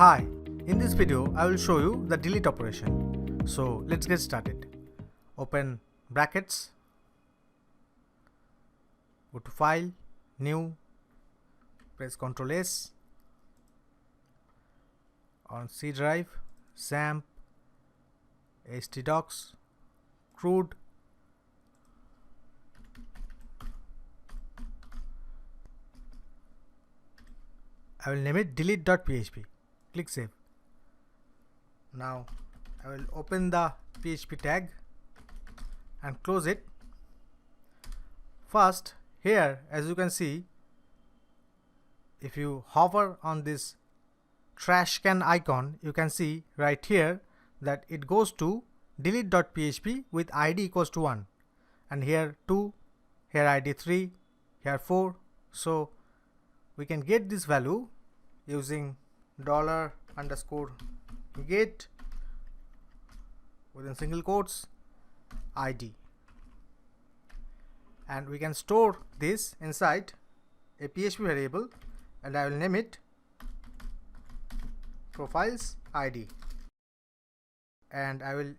Hi, in this video I will show you the delete operation. So let's get started. Open brackets, go to File, New, press Ctrl S. On C drive, XAMPP, htdocs, crude, I will name it delete.php. Click Save. Now I will open the PHP tag and close it. First, here as you can see, if you hover on this trash can icon, you can see right here that it goes to delete.php with id equals to 1, and here 2, here id 3, here 4. So we can get this value using $_get within single quotes id, and we can store this inside a PHP variable, and I will name it profiles id, and I will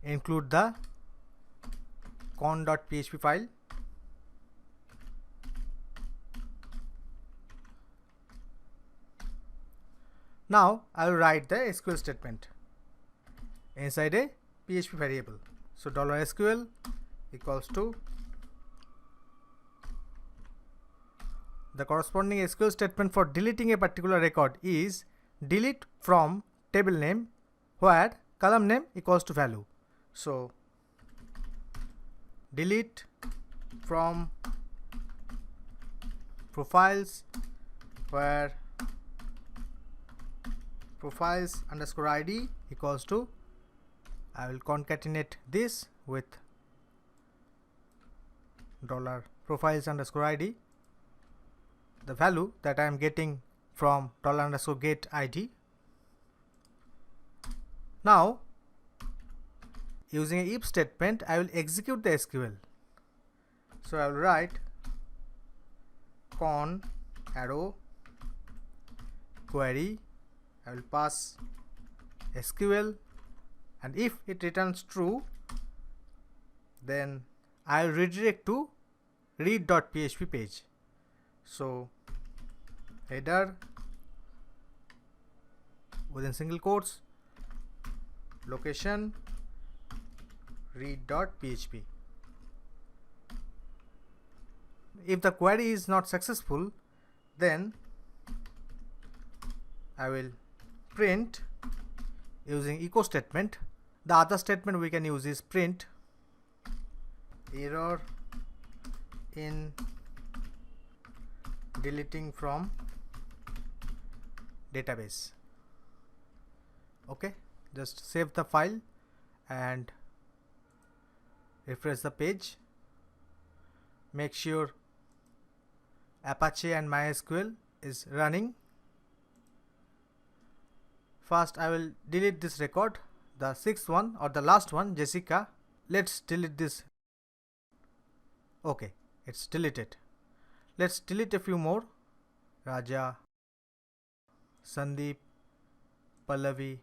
include the con.php file. Now I will write the SQL statement inside a PHP variable. So $SQL equals to the corresponding SQL statement for deleting a particular record is delete from table name, where column name equals to value. So delete from profiles, where profiles underscore id equals to, I will concatenate this with $profiles underscore id, the value that I am getting from $_get id. Now using an if statement, I will execute the SQL. So I will write con arrow query, I will pass SQL, and if it returns true, then I will redirect to read.php page. So header within single quotes location read.php. If the query is not successful, then I will print using echo statement. The other statement we can use is print error in deleting from database. Okay, just save the file and refresh the page. Make sure Apache and MySQL is running. First I will delete this record, the 6th one or the last one, Jessica. Let's delete this. Okay, it's deleted. Let's delete a few more. Raja, Sandeep, Pallavi.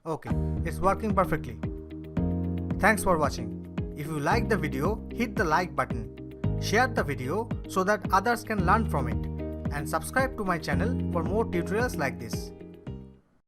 Okay, it's working perfectly. Thanks for watching. If you like the video, hit the like button. Share the video so that others can learn from it, and subscribe to my channel for more tutorials like this.